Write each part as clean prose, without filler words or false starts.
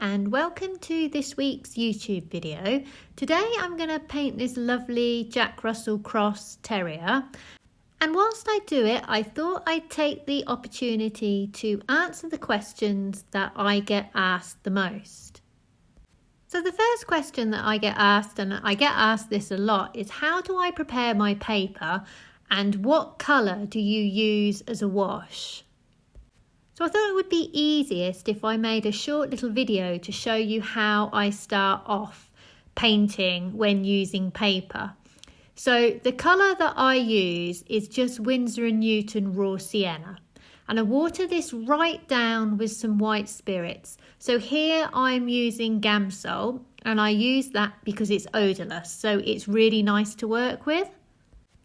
and welcome to this week's YouTube video. Today I'm going to paint this lovely Jack Russell Cross Terrier, and whilst I do it I thought I'd take the opportunity to answer the questions that I get asked the most. So the first question that I get asked, and I get asked this a lot, is how do I prepare my paper and what colour do you use as a wash? So I thought it would be easiest if I made a short little video to show you how I start off painting when using paper. So the colour that I use is just Windsor and Newton raw sienna, and I water this right down with some white spirits. So here I'm using Gamsol, and I use that because it's odourless, so it's really nice to work with.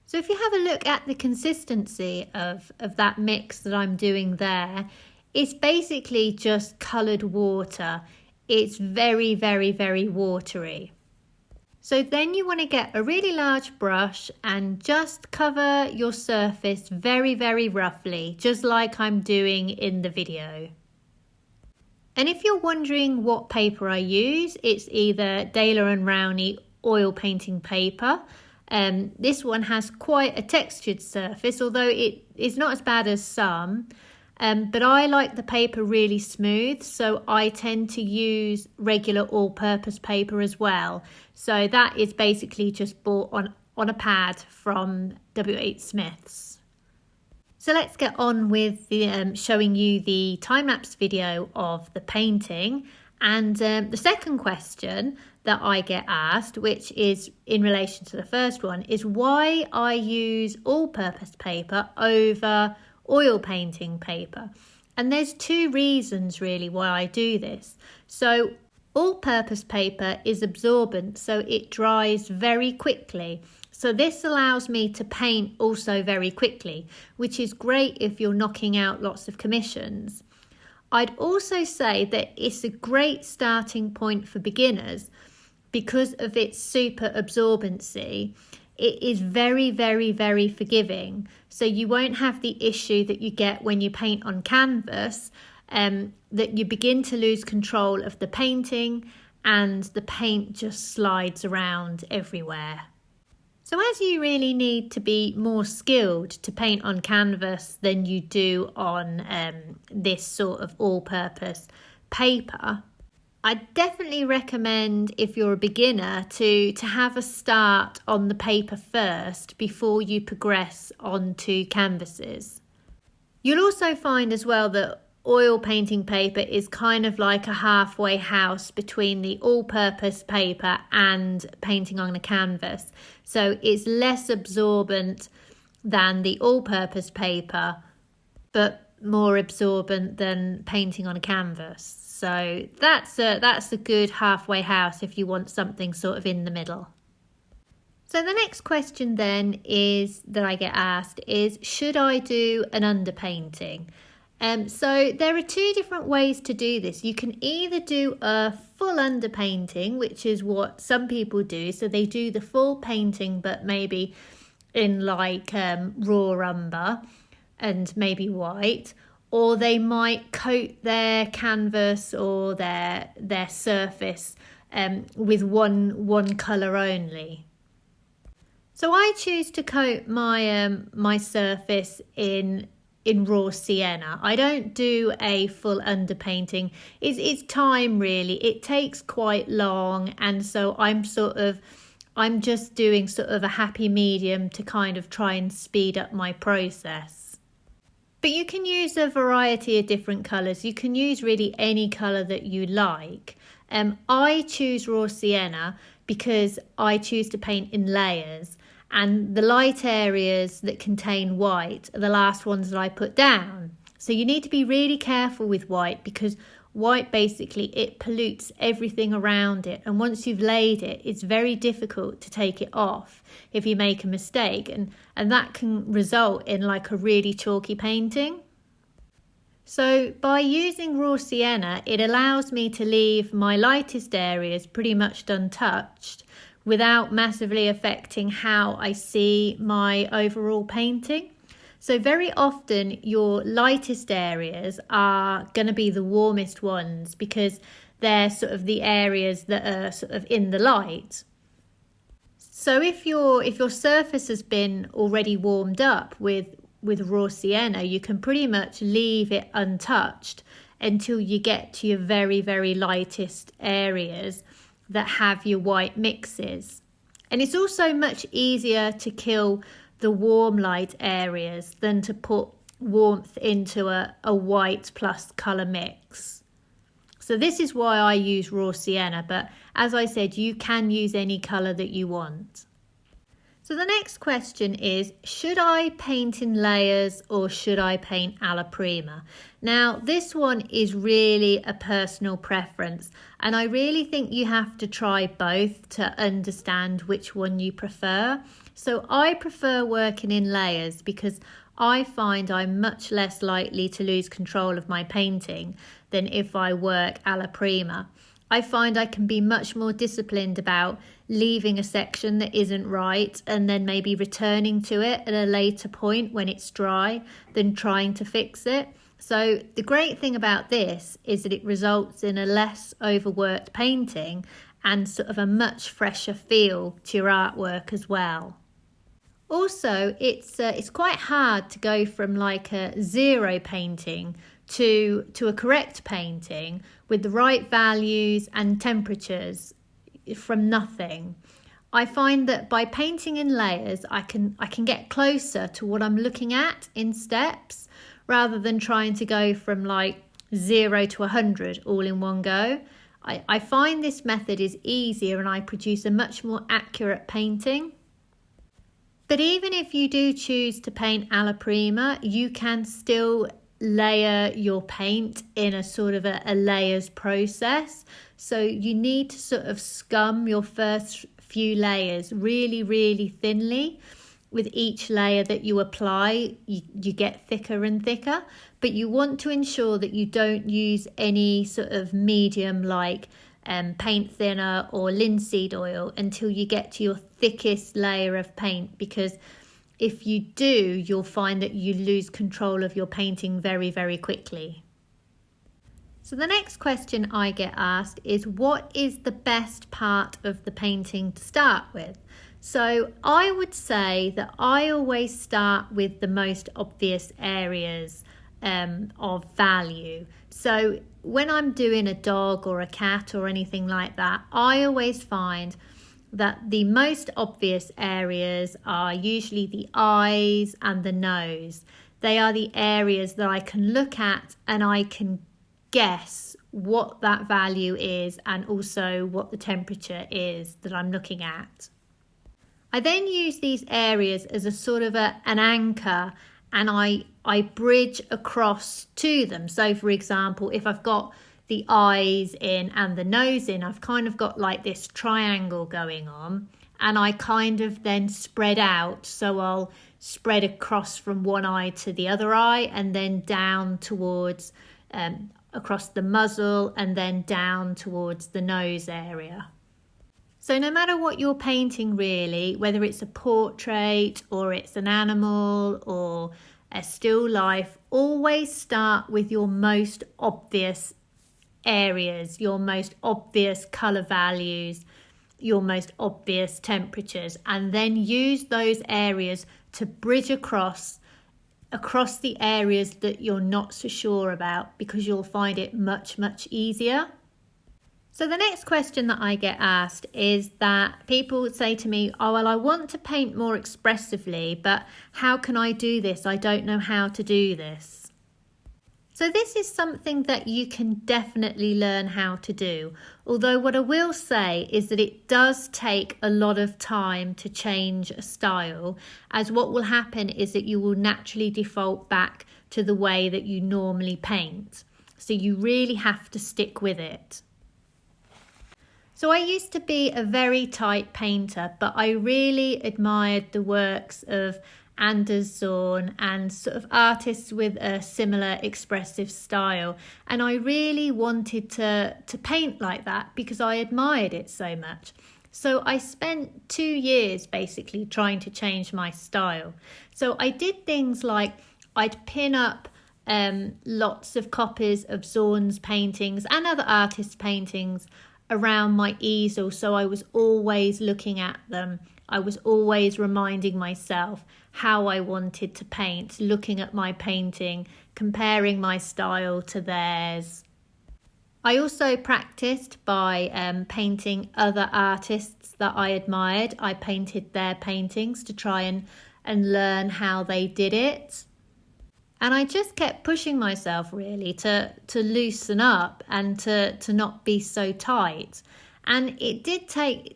So if you have a look at the consistency of that mix that I'm doing there, it's basically just coloured water. It's very, very, very watery. So then you want to get a really large brush and just cover your surface very, very roughly, just like I'm doing in the video. And if you're wondering what paper I use, it's either Daler and Rowney oil painting paper. This one has quite a textured surface, although it is not as bad as some. But I like the paper really smooth, so I tend to use regular all-purpose paper as well. So that is basically just bought on a pad from W.H. Smith's. So let's get on with the showing you the time-lapse video of the painting. And the second question that I get asked, which is in relation to the first one, is why I use all-purpose paper over oil painting paper. And there's two reasons really why I do this. So all-purpose paper is absorbent, so it dries very quickly. So this allows me to paint also very quickly, which is great if you're knocking out lots of commissions. I'd also say that it's a great starting point for beginners because of its super absorbency. It is very, very, very forgiving. So you won't have the issue that you get when you paint on canvas, that you begin to lose control of the painting and the paint just slides around everywhere. So as you really need to be more skilled to paint on canvas than you do on this sort of all-purpose paper, I definitely recommend, if you're a beginner, to have a start on the paper first before you progress onto canvases. You'll also find as well that oil painting paper is kind of like a halfway house between the all-purpose paper and painting on a canvas. So it's less absorbent than the all-purpose paper, but more absorbent than painting on a canvas. So that's a good halfway house if you want something sort of in the middle. So the next question then is that I get asked is, should I do an underpainting? So there are two different ways to do this. You can either do a full underpainting, which is what some people do. So they do the full painting, but maybe in like raw umber and maybe white. Or they might coat their canvas or their surface with one colour only. So I choose to coat my my surface in raw sienna. I don't do a full underpainting. It's time really. It takes quite long, and so I'm just doing sort of a happy medium to kind of try and speed up my process. But you can use a variety of different colours. You can use really any colour that you like. I choose raw sienna because I choose to paint in layers, and the light areas that contain white are the last ones that I put down. So you need to be really careful with white because white basically it pollutes everything around it, and once you've laid it, it's very difficult to take it off if you make a mistake, and that can result in like a really chalky painting. So by using raw sienna, it allows me to leave my lightest areas pretty much untouched without massively affecting how I see my overall painting. So very often your lightest areas are going to be the warmest ones because they're sort of the areas that are sort of in the light. So if your surface has been already warmed up with raw sienna, you can pretty much leave it untouched until you get to your very, very lightest areas that have your white mixes. And it's also much easier to kill the warm light areas than to put warmth into a white plus colour mix. So this is why I use raw sienna, but as I said, you can use any colour that you want. So the next question is, should I paint in layers or should I paint aloprima? Now, this one is really a personal preference, and I really think you have to try both to understand which one you prefer. So I prefer working in layers because I find I'm much less likely to lose control of my painting than if I work aloprima. I find I can be much more disciplined about leaving a section that isn't right and then maybe returning to it at a later point when it's dry than trying to fix it. So the great thing about this is that it results in a less overworked painting and sort of a much fresher feel to your artwork as well. Also, it's quite hard to go from like a zero painting to a correct painting with the right values and temperatures from nothing. I find that by painting in layers, I can get closer to what I'm looking at in steps rather than trying to go from like 0 to 100 all in one go. I find this method is easier and I produce a much more accurate painting. But even if you do choose to paint aloprima, you can still layer your paint in a sort of a layers process. So you need to sort of scum your first few layers really, really thinly. With each layer that you apply, you get thicker and thicker, but you want to ensure that you don't use any sort of medium like paint thinner or linseed oil until you get to your thickest layer of paint, because if you do, you'll find that you lose control of your painting very, very quickly. So the next question I get asked is, what is the best part of the painting to start with? So I would say that I always start with the most obvious areas of value. So when I'm doing a dog or a cat or anything like that, I always find that the most obvious areas are usually the eyes and the nose. They are the areas that I can look at and I can guess what that value is and also what the temperature is that I'm looking at. I then use these areas as a sort of an anchor, and I bridge across to them. So for example, if I've got the eyes in and the nose in, I've kind of got like this triangle going on, and I kind of then spread out. So I'll spread across from one eye to the other eye and then down towards across the muzzle and then down towards the nose area. So no matter what you're painting really, whether it's a portrait or it's an animal or a still life, always start with your most obvious areas, your most obvious colour values, your most obvious temperatures, and then use those areas to bridge across the areas that you're not so sure about, because you'll find it much, much easier. So the next question that I get asked is that people say to me, oh, well, I want to paint more expressively, but how can I do this? I don't know how to do this. So this is something that you can definitely learn how to do. Although what I will say is that it does take a lot of time to change a style, as what will happen is that you will naturally default back to the way that you normally paint. So you really have to stick with it. So I used to be a very tight painter, but I really admired the works of Anders Zorn and sort of artists with a similar expressive style. And I really wanted to paint like that because I admired it so much. So I spent 2 years basically trying to change my style. So I did things like I'd pin up lots of copies of Zorn's paintings and other artists' paintings around my easel, so I was always looking at them. I was always reminding myself how I wanted to paint, looking at my painting, comparing my style to theirs. I also practiced by painting other artists that I admired. I painted their paintings to try and learn how they did it. And I just kept pushing myself really to loosen up and to not be so tight. And it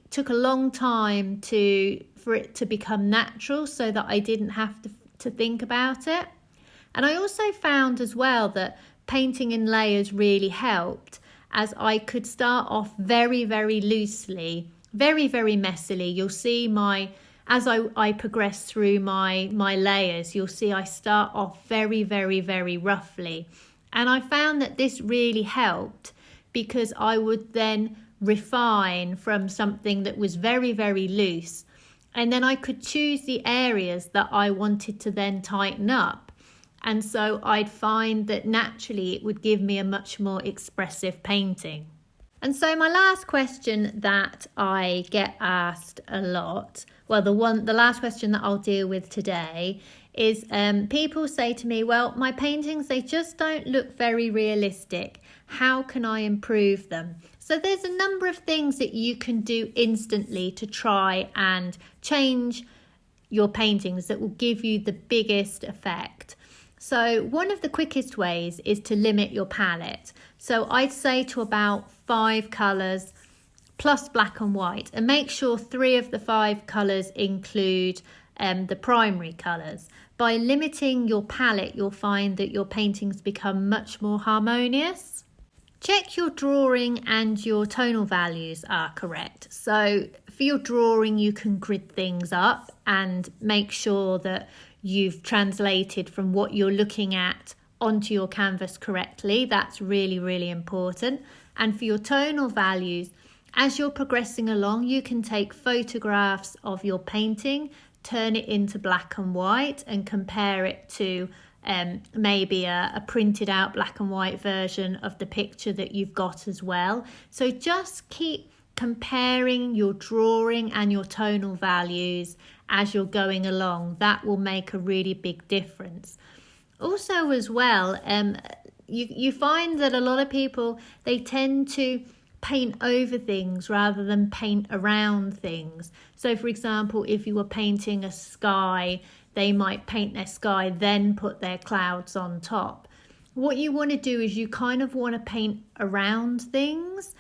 took a long time for it to become natural, so that I didn't have to think about it. And I also found as well that painting in layers really helped, as I could start off very, very loosely, very, very messily. You'll see as I progress through my layers, you'll see I start off very, very, very roughly. And I found that this really helped, because I would then refine from something that was very, very loose. And then I could choose the areas that I wanted to then tighten up. And so I'd find that naturally it would give me a much more expressive painting. And so my last question that I get asked a lot, well, the last question that I'll deal with today is people say to me, well, my paintings, they just don't look very realistic. How can I improve them? So there's a number of things that you can do instantly to try and change your paintings that will give you the biggest effect. So one of the quickest ways is to limit your palette. So I'd say to about 5 colours plus black and white, and make sure 3 of the 5 colours include the primary colours. By limiting your palette, you'll find that your paintings become much more harmonious. Check your drawing and your tonal values are correct. So for your drawing, you can grid things up and make sure that you've translated from what you're looking at onto your canvas correctly. That's really, really important. And for your tonal values, as you're progressing along, you can take photographs of your painting, turn it into black and white, and compare it to maybe a printed out black and white version of the picture that you've got as well. So just keep comparing your drawing and your tonal values as you're going along. That will make a really big difference. Also as well, you find that a lot of people, they tend to paint over things rather than paint around things. So for example, if you were painting a sky, they might paint their sky, then put their clouds on top. What you want to do is you kind of want to paint around things,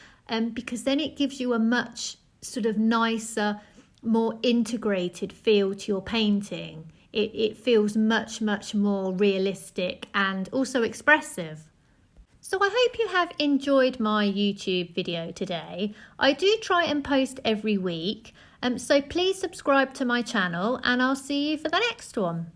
because then it gives you a much sort of nicer, more integrated feel to your painting. It feels much, much more realistic and also expressive. So I hope you have enjoyed my YouTube video today. I do try and post every week, so please subscribe to my channel, and I'll see you for the next one.